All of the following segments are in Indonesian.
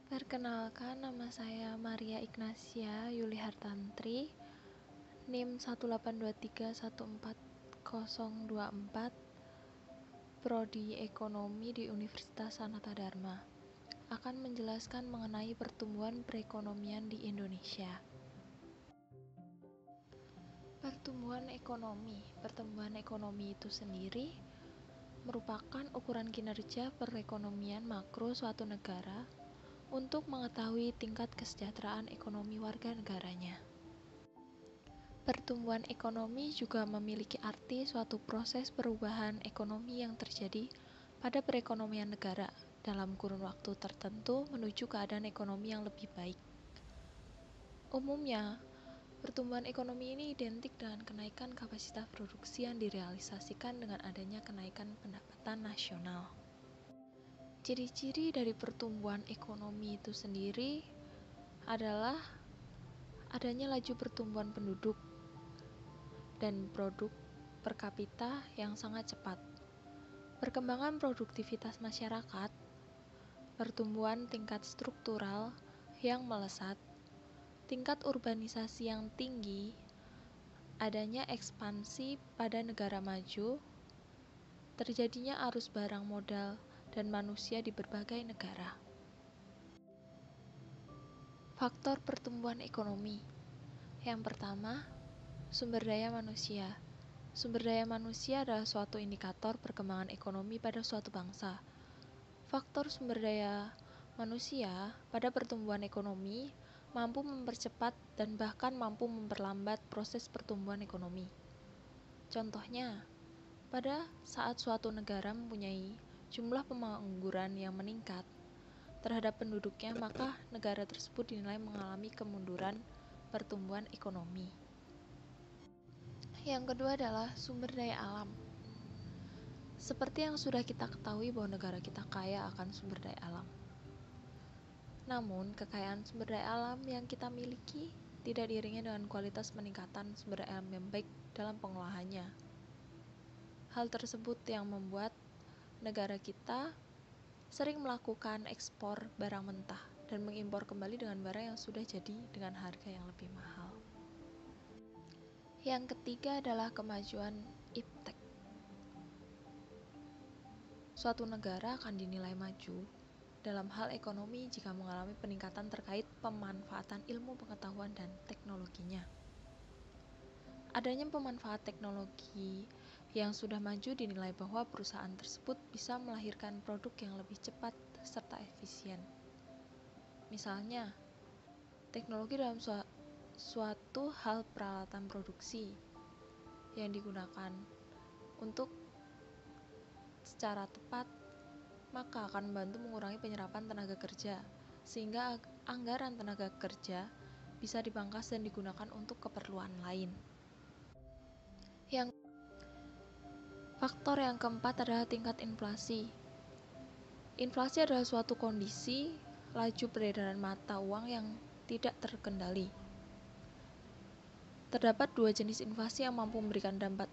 Perkenalkan, nama saya Maria Ignacia Yuli Hartantri, NIM 182314024, Prodi Ekonomi di Universitas Sanata Dharma, akan menjelaskan mengenai pertumbuhan perekonomian di Indonesia. Pertumbuhan ekonomi itu sendiri merupakan ukuran kinerja perekonomian makro suatu negara untuk mengetahui tingkat kesejahteraan ekonomi warga negaranya. Pertumbuhan ekonomi juga memiliki arti suatu proses perubahan ekonomi yang terjadi pada perekonomian negara dalam kurun waktu tertentu menuju keadaan ekonomi yang lebih baik. Umumnya, pertumbuhan ekonomi ini identik dengan kenaikan kapasitas produksi yang direalisasikan dengan adanya kenaikan pendapatan nasional. Ciri-ciri dari pertumbuhan ekonomi itu sendiri adalah adanya laju pertumbuhan penduduk dan produk per kapita yang sangat cepat, perkembangan produktivitas masyarakat, pertumbuhan tingkat struktural yang melesat, tingkat urbanisasi yang tinggi, adanya ekspansi pada negara maju, terjadinya arus barang modal dan manusia di berbagai negara. Faktor pertumbuhan ekonomi. Yang pertama, sumber daya manusia. Sumber daya manusia adalah suatu indikator perkembangan ekonomi pada suatu bangsa. Faktor sumber daya manusia pada pertumbuhan ekonomi mampu mempercepat dan bahkan mampu memperlambat proses pertumbuhan ekonomi. Contohnya, pada saat suatu negara mempunyai jumlah pengangguran yang meningkat terhadap penduduknya, maka negara tersebut dinilai mengalami kemunduran pertumbuhan ekonomi. Yang kedua adalah sumber daya alam. Seperti yang sudah kita ketahui bahwa negara kita kaya akan sumber daya alam. Namun, kekayaan sumber daya alam yang kita miliki tidak diiringi dengan kualitas peningkatan sumber daya alam yang baik dalam pengolahannya. Hal tersebut yang membuat negara kita sering melakukan ekspor barang mentah dan mengimpor kembali dengan barang yang sudah jadi dengan harga yang lebih mahal. Yang ketiga adalah kemajuan iptek. Suatu negara akan dinilai maju dalam hal ekonomi jika mengalami peningkatan terkait pemanfaatan ilmu pengetahuan dan teknologinya. Adanya pemanfaat teknologi yang sudah maju dinilai bahwa perusahaan tersebut bisa melahirkan produk yang lebih cepat serta efisien. Misalnya, teknologi dalam suatu hal peralatan produksi yang digunakan untuk secara tepat, maka akan membantu mengurangi penyerapan tenaga kerja, sehingga anggaran tenaga kerja bisa dipangkas dan digunakan untuk keperluan lain. Faktor yang keempat adalah tingkat inflasi. Inflasi adalah suatu kondisi laju peredaran mata uang yang tidak terkendali. Terdapat dua jenis inflasi yang mampu memberikan dampak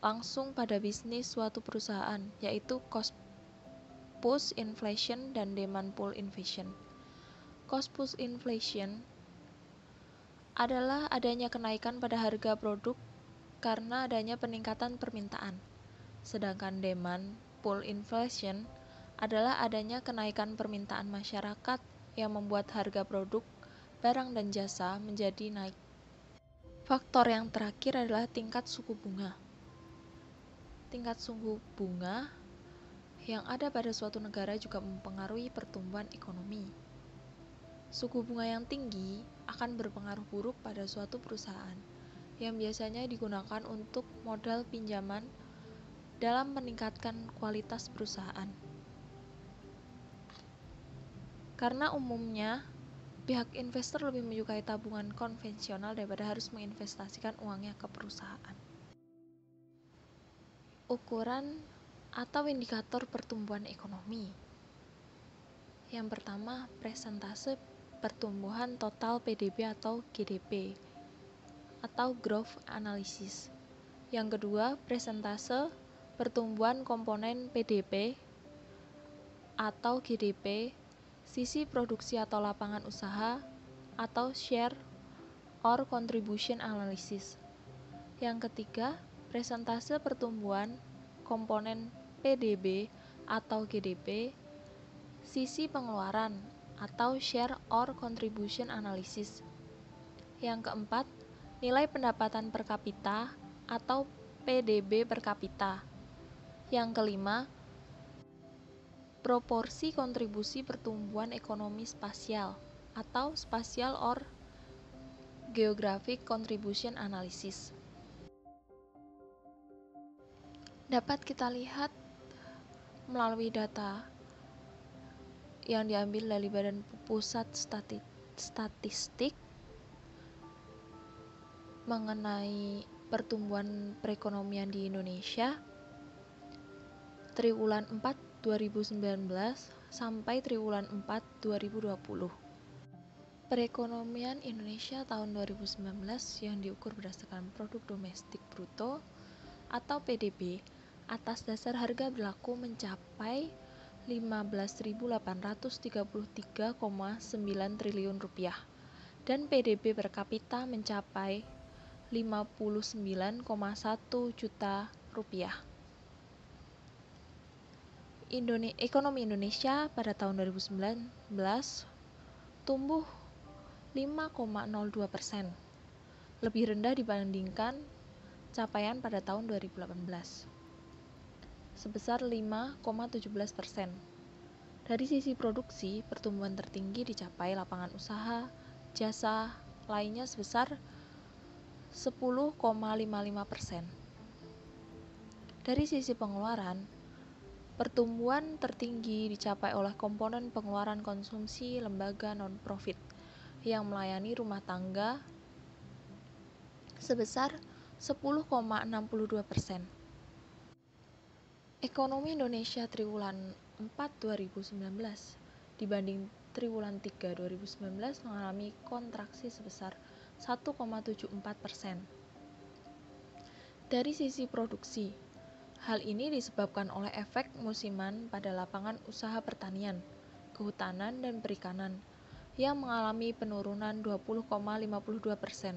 langsung pada bisnis suatu perusahaan, yaitu cost push inflation dan demand pull inflation. Cost push inflation adalah adanya kenaikan pada harga produk karena adanya peningkatan permintaan. Sedangkan demand pull inflation adalah adanya kenaikan permintaan masyarakat yang membuat harga produk, barang dan jasa menjadi naik. Faktor yang terakhir adalah tingkat suku bunga. Tingkat suku bunga yang ada pada suatu negara juga mempengaruhi pertumbuhan ekonomi. Suku bunga yang tinggi akan berpengaruh buruk pada suatu perusahaan yang biasanya digunakan untuk modal pinjaman dalam meningkatkan kualitas perusahaan. Karena umumnya pihak investor lebih menyukai tabungan konvensional daripada harus menginvestasikan uangnya ke perusahaan. Ukuran atau indikator pertumbuhan ekonomi. Yang pertama, persentase pertumbuhan total PDB atau GDP atau growth analysis. Yang kedua, persentase pertumbuhan komponen PDB atau GDP Sisi produksi atau lapangan usaha atau share or contribution analysis. Yang ketiga, presentase pertumbuhan komponen PDB atau GDP. Sisi pengeluaran atau share or contribution analysis. Yang keempat, nilai pendapatan per kapita atau PDB per kapita. Yang kelima, proporsi kontribusi pertumbuhan ekonomi spasial atau spatial or geographic contribution analysis. Dapat kita lihat melalui data yang diambil dari Badan Pusat Statistik mengenai pertumbuhan perekonomian di Indonesia triwulan 4 2019 sampai triwulan 4 2020. Perekonomian Indonesia tahun 2019 yang diukur berdasarkan produk domestik bruto atau PDB atas dasar harga berlaku mencapai 15.833,9 triliun rupiah dan PDB per kapita mencapai 59,1 juta rupiah. Ekonomi Indonesia pada tahun 2019 tumbuh 5,02%, lebih rendah dibandingkan capaian pada tahun 2018 sebesar 5,17%. Dari sisi produksi, pertumbuhan tertinggi dicapai lapangan usaha, jasa lainnya sebesar 10,55%. Dari sisi pengeluaran, pertumbuhan tertinggi dicapai oleh komponen pengeluaran konsumsi lembaga non-profit yang melayani rumah tangga sebesar 10,62%. Ekonomi Indonesia triwulan 4 2019 dibanding triwulan 3 2019 mengalami kontraksi sebesar 1,74%. Dari sisi produksi, hal ini disebabkan oleh efek musiman pada lapangan usaha pertanian, kehutanan, dan perikanan yang mengalami penurunan 20,52%.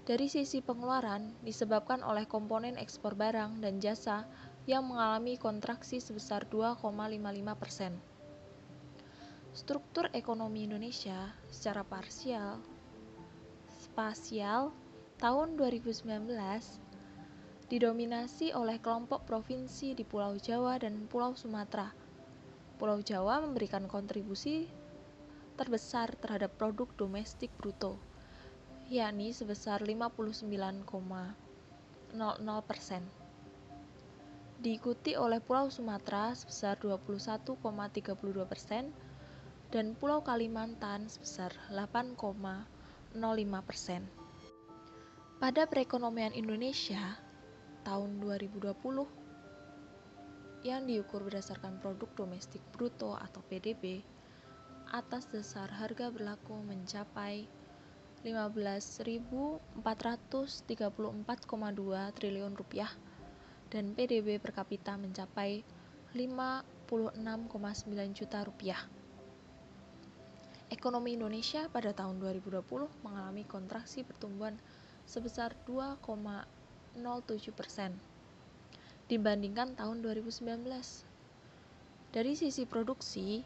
Dari sisi pengeluaran disebabkan oleh komponen ekspor barang dan jasa yang mengalami kontraksi sebesar 2,55%. Struktur ekonomi Indonesia secara spasial tahun 2019 didominasi oleh kelompok provinsi di Pulau Jawa dan Pulau Sumatera. Pulau Jawa memberikan kontribusi terbesar terhadap produk domestik bruto, yakni sebesar 59,00%. Diikuti oleh Pulau Sumatera sebesar 21,32% dan Pulau Kalimantan sebesar 8,05%. Pada perekonomian Indonesia tahun 2020 yang diukur berdasarkan produk domestik bruto atau PDB atas dasar harga berlaku mencapai 15.434,2 triliun rupiah dan PDB per kapita mencapai 56,9 juta rupiah. Ekonomi Indonesia pada tahun 2020 mengalami kontraksi pertumbuhan sebesar 2,07% dibandingkan tahun 2019. Dari sisi produksi,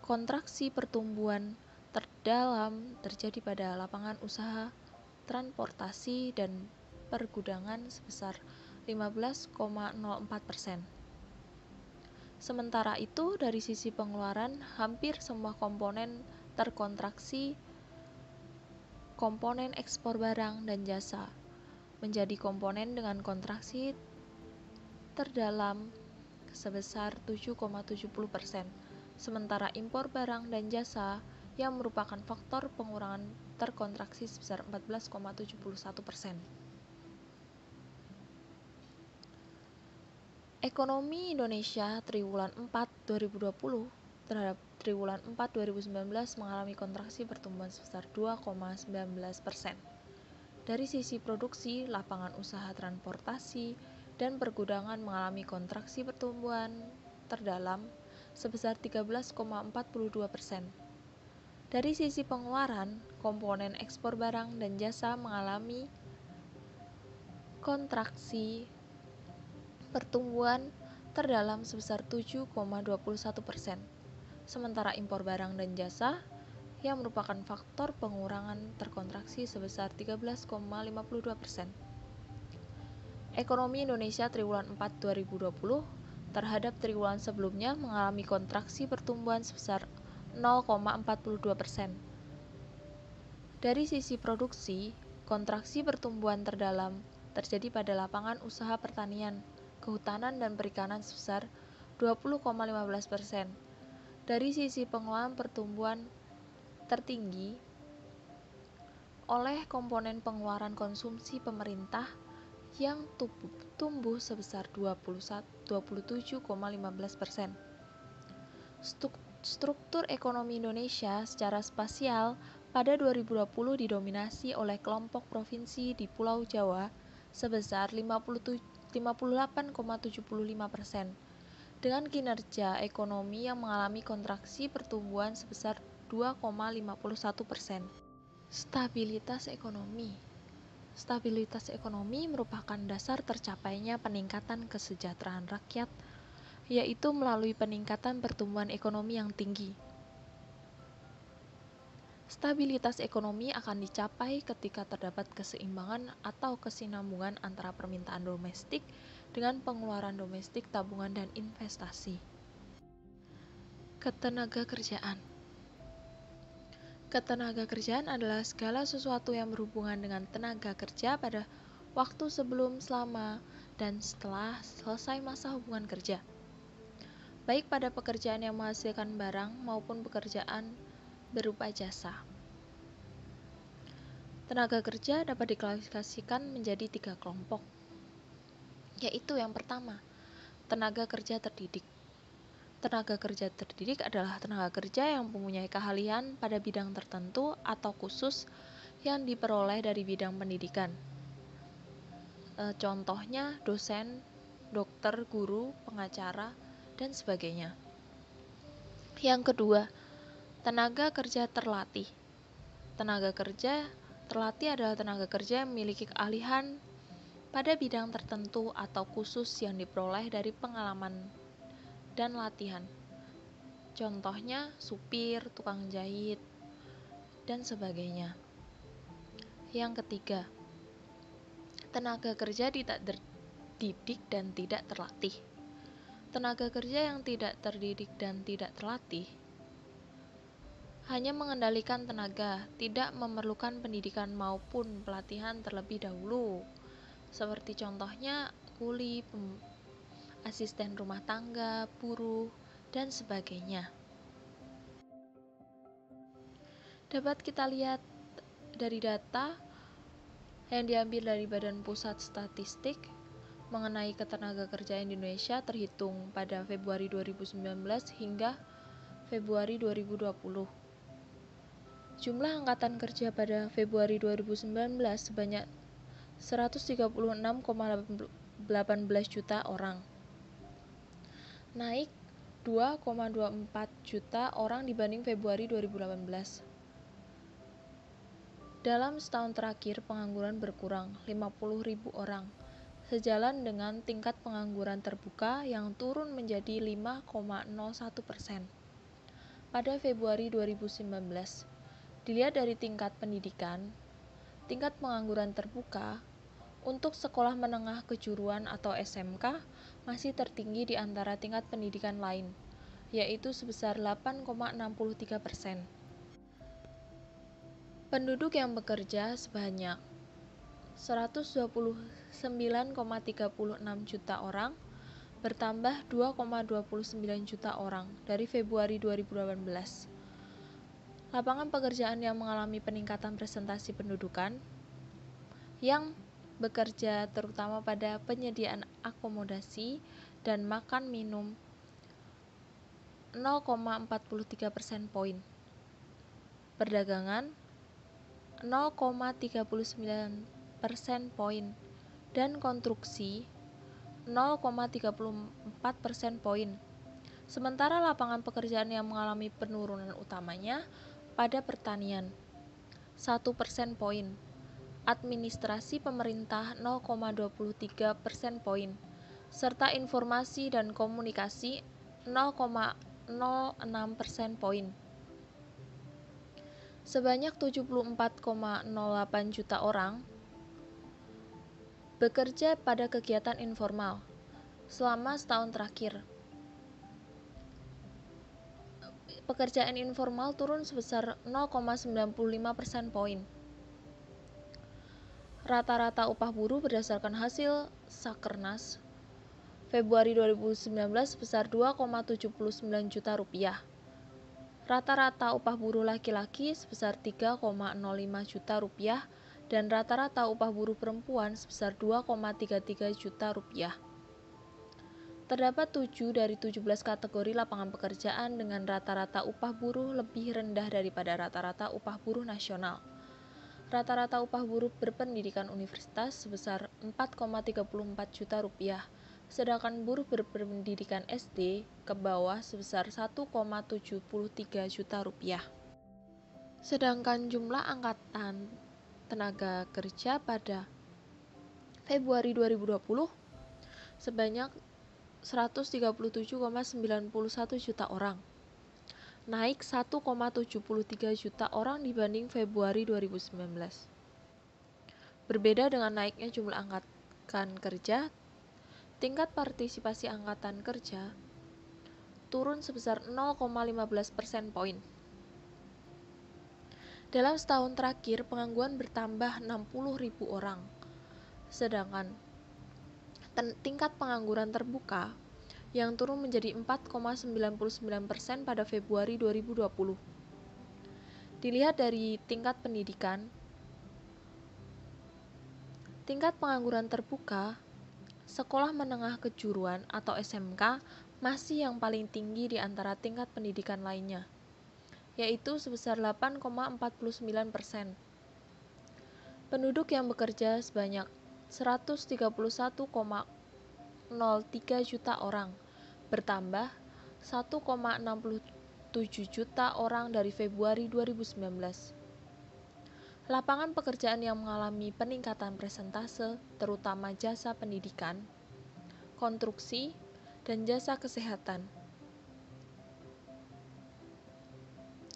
kontraksi pertumbuhan terdalam terjadi pada lapangan usaha, transportasi, dan pergudangan sebesar 15,04%. Sementara itu, dari sisi pengeluaran, hampir semua komponen terkontraksi. Komponen ekspor barang dan jasa menjadi komponen dengan kontraksi terdalam sebesar 7,70%. Sementara impor barang dan jasa yang merupakan faktor pengurangan terkontraksi sebesar 14,71%. Ekonomi Indonesia triwulan 4 2020 terhadap triwulan 4 2019 mengalami kontraksi pertumbuhan sebesar 2,19%. Dari sisi produksi, lapangan usaha transportasi dan pergudangan mengalami kontraksi pertumbuhan terdalam sebesar 13,42%. Dari sisi pengeluaran, komponen ekspor barang dan jasa mengalami kontraksi pertumbuhan terdalam sebesar 7,21%. Sementara impor barang dan jasa yang merupakan faktor pengurangan terkontraksi sebesar 13,52%. Ekonomi Indonesia triwulan 4 2020 terhadap triwulan sebelumnya mengalami kontraksi pertumbuhan sebesar 0,42%. Dari sisi produksi, kontraksi pertumbuhan terdalam terjadi pada lapangan usaha pertanian, kehutanan, dan perikanan sebesar 20,15%. Dari sisi pengelolaan pertumbuhan tertinggi oleh komponen pengeluaran konsumsi pemerintah yang tumbuh sebesar 27,15%. Struktur ekonomi Indonesia secara spasial pada 2020 didominasi oleh kelompok provinsi di Pulau Jawa sebesar 58,75%. Dengan kinerja ekonomi yang mengalami kontraksi pertumbuhan sebesar 2,51%. Stabilitas ekonomi. Stabilitas ekonomi merupakan dasar tercapainya peningkatan kesejahteraan rakyat, yaitu melalui peningkatan pertumbuhan ekonomi yang tinggi. Stabilitas ekonomi akan dicapai ketika terdapat keseimbangan atau kesinambungan antara permintaan domestik dengan pengeluaran domestik, tabungan, dan investasi. Ketenagakerjaan. Ketenagakerjaan adalah segala sesuatu yang berhubungan dengan tenaga kerja pada waktu sebelum, selama, dan setelah selesai masa hubungan kerja, baik pada pekerjaan yang menghasilkan barang maupun pekerjaan berupa jasa. Tenaga kerja dapat diklasifikasikan menjadi 3 kelompok, yaitu yang pertama, tenaga kerja terdidik. Tenaga kerja terdidik adalah tenaga kerja yang mempunyai keahlian pada bidang tertentu atau khusus yang diperoleh dari bidang pendidikan. Contohnya dosen, dokter, guru, pengacara, dan sebagainya. Yang kedua, tenaga kerja terlatih. Tenaga kerja terlatih adalah tenaga kerja yang memiliki keahlian pada bidang tertentu atau khusus yang diperoleh dari pengalaman dan latihan. Contohnya supir, tukang jahit, dan sebagainya. Yang ketiga, tenaga kerja tidak terdidik dan tidak terlatih. Tenaga kerja yang tidak terdidik dan tidak terlatih hanya mengendalikan tenaga, tidak memerlukan pendidikan maupun pelatihan terlebih dahulu. Seperti contohnya kuli, asisten rumah tangga, buruh, dan sebagainya. Dapat kita lihat dari data yang diambil dari Badan Pusat Statistik mengenai ketenaga kerjaan di Indonesia terhitung pada Februari 2019 hingga Februari 2020. Jumlah angkatan kerja pada Februari 2019 sebanyak 136,18 juta orang, naik 2,24 juta orang dibanding Februari 2018. Dalam setahun terakhir, pengangguran berkurang 50.000 orang, sejalan dengan tingkat pengangguran terbuka yang turun menjadi 5,01% pada Februari 2019. Dilihat dari tingkat pendidikan, tingkat pengangguran terbuka untuk sekolah menengah kejuruan atau SMK masih tertinggi di antara tingkat pendidikan lain, yaitu sebesar 8,63%. Penduduk yang bekerja sebanyak 129,36 juta orang, bertambah 2,29 juta orang dari Februari 2018. Lapangan pekerjaan yang mengalami peningkatan presentasi pendudukan yang bekerja terutama pada penyediaan akomodasi dan makan minum 0,43% poin, perdagangan 0,39% poin, dan konstruksi 0,34% poin. Sementara lapangan pekerjaan yang mengalami penurunan utamanya pada pertanian 1% poin, administrasi pemerintah 0,23% poin, serta informasi dan komunikasi 0,06% poin. Sebanyak 74,08 juta orang bekerja pada kegiatan informal selama setahun terakhir. Pekerjaan informal turun sebesar 0,95% poin. Rata-rata upah buruh berdasarkan hasil Sakernas Februari 2019 sebesar 2,79 juta rupiah. Rata-rata upah buruh laki-laki sebesar 3,05 juta rupiah dan rata-rata upah buruh perempuan sebesar 2,33 juta rupiah. Terdapat 7 dari 17 kategori lapangan pekerjaan dengan rata-rata upah buruh lebih rendah daripada rata-rata upah buruh nasional. Rata-rata upah buruh berpendidikan universitas sebesar 4,34 juta rupiah, sedangkan buruh berpendidikan SD ke bawah sebesar 1,73 juta rupiah. Sedangkan jumlah angkatan tenaga kerja pada Februari 2020 sebanyak 137,91 juta orang, naik 1,73 juta orang dibanding Februari 2019. Berbeda dengan naiknya jumlah angkatan kerja, tingkat partisipasi angkatan kerja turun sebesar 0,15% poin. Dalam setahun terakhir, pengangguran bertambah 60.000 orang, sedangkan tingkat pengangguran terbuka yang turun menjadi 4,99% pada Februari 2020. Dilihat dari tingkat pendidikan, tingkat pengangguran terbuka, sekolah menengah kejuruan atau SMK masih yang paling tinggi di antara tingkat pendidikan lainnya, yaitu sebesar 8,49%. Penduduk yang bekerja sebanyak 131,03 juta orang, bertambah 1,67 juta orang dari Februari 2019. Lapangan pekerjaan yang mengalami peningkatan persentase, terutama jasa pendidikan, konstruksi, dan jasa kesehatan.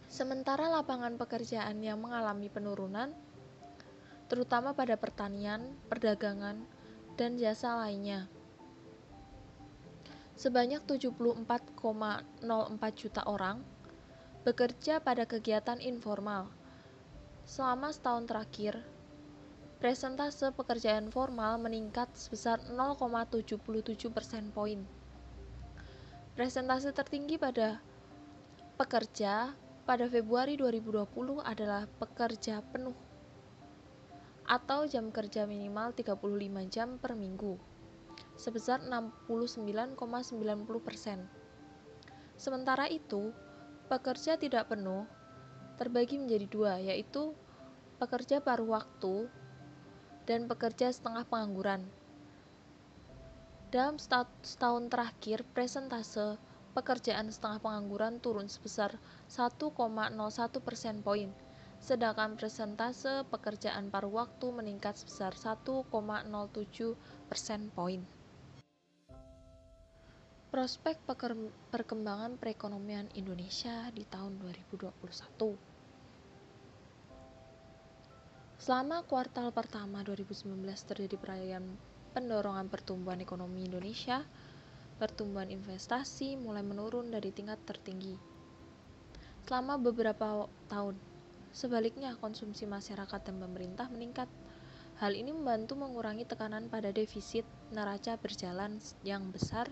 Sementara lapangan pekerjaan yang mengalami penurunan, terutama pada pertanian, perdagangan, dan jasa lainnya. Sebanyak 74,04 juta orang bekerja pada kegiatan informal. Selama setahun terakhir, persentase pekerjaan formal meningkat sebesar 0,77% poin. Persentase tertinggi pada pekerja pada Februari 2020 adalah pekerja penuh atau jam kerja minimal 35 jam per minggu, sebesar 69,90%. Sementara itu, pekerja tidak penuh terbagi menjadi dua, yaitu pekerja paruh waktu dan pekerja setengah pengangguran. Dalam setahun terakhir, persentase pekerjaan setengah pengangguran turun sebesar 1,01% poin, sedangkan persentase pekerjaan paruh waktu meningkat sebesar 1,07% poin. Prospek perkembangan perekonomian Indonesia di tahun 2021. Selama kuartal pertama 2019 terjadi perayaan pendorongan pertumbuhan ekonomi Indonesia. Pertumbuhan investasi mulai menurun dari tingkat tertinggi selama beberapa tahun. Sebaliknya, konsumsi masyarakat dan pemerintah meningkat. Hal ini membantu mengurangi tekanan pada defisit neraca berjalan yang besar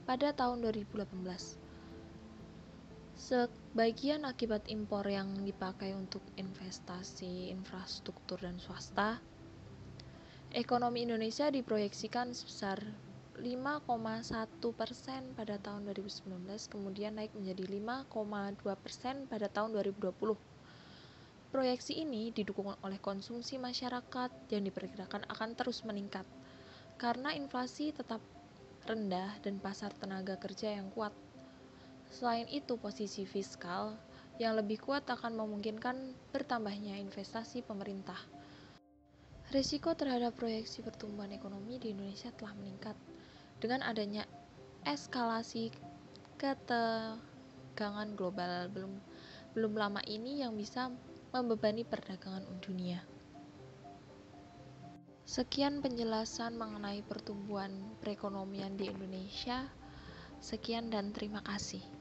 pada tahun 2018. Sebagian akibat impor yang dipakai untuk investasi infrastruktur dan swasta, ekonomi Indonesia diproyeksikan sebesar 5,1% pada tahun 2019, kemudian naik menjadi 5,2% pada tahun 2020. Proyeksi ini didukung oleh konsumsi masyarakat yang diperkirakan akan terus meningkat karena inflasi tetap rendah dan pasar tenaga kerja yang kuat. Selain itu, posisi fiskal yang lebih kuat akan memungkinkan bertambahnya investasi pemerintah. Risiko terhadap proyeksi pertumbuhan ekonomi di Indonesia telah meningkat dengan adanya eskalasi ketegangan global belum lama ini yang bisa membebani perdagangan dunia. Sekian penjelasan mengenai pertumbuhan perekonomian di Indonesia. Sekian dan terima kasih.